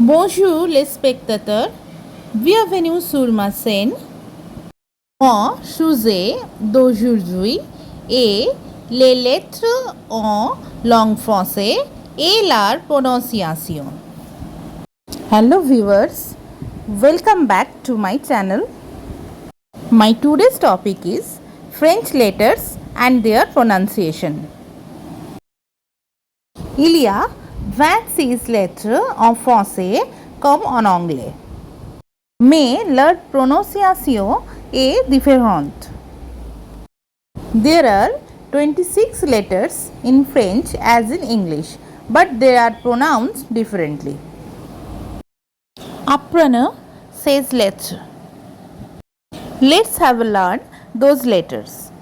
Bonjour les spectateurs, bienvenue sur ma scène. Mon sujet d'aujourd'hui est les lettres en langue française et leur prononciation. Hello viewers, welcome back to my channel. My today's topic is French letters and their pronunciation. Il y a 26 lettres en français comme en anglais, mais leur prononciation est différente. There are 26 letters in French as in English, but they are pronounced differently. Apprenez ces lettres. Let's have a learn those letters.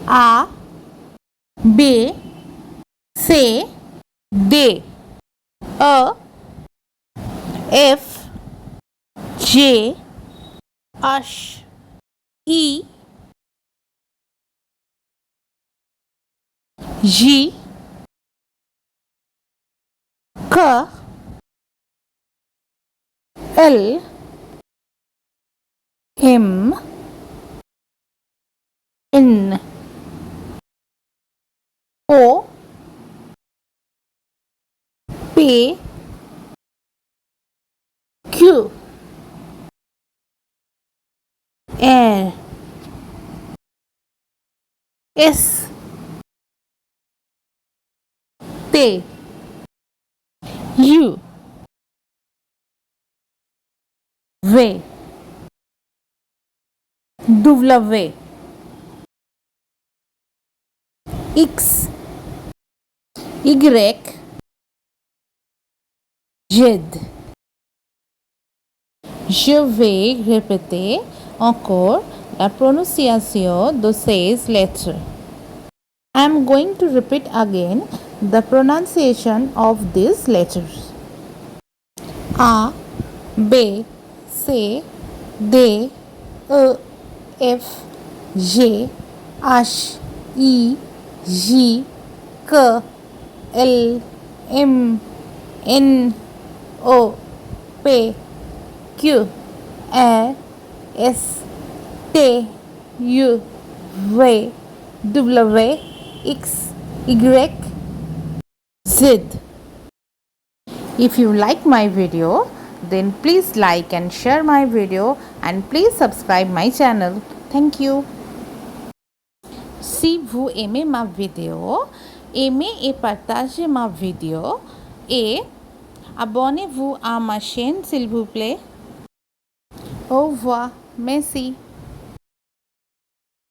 A, B, C, D, E, F, J, H, E, J, K, L, M, N, O, P, Q, R, S, T, U, V, W, X, Y, Z. Je vais répéter encore la prononciation de ces lettres. I am going to repeat again the pronunciation of these letters. A, B, C, D, E, F, G, H, E, J, K, L, M, N, O, P, Q, R, S, T, U, V, W, X, Y, Z. If you like my video, then please like and share my video and please subscribe my channel. Thank you. Si vous aimez ma vidéo, aimez et partagez ma vidéo et abonnez-vous à ma chaîne s'il vous plaît. Au revoir. Merci.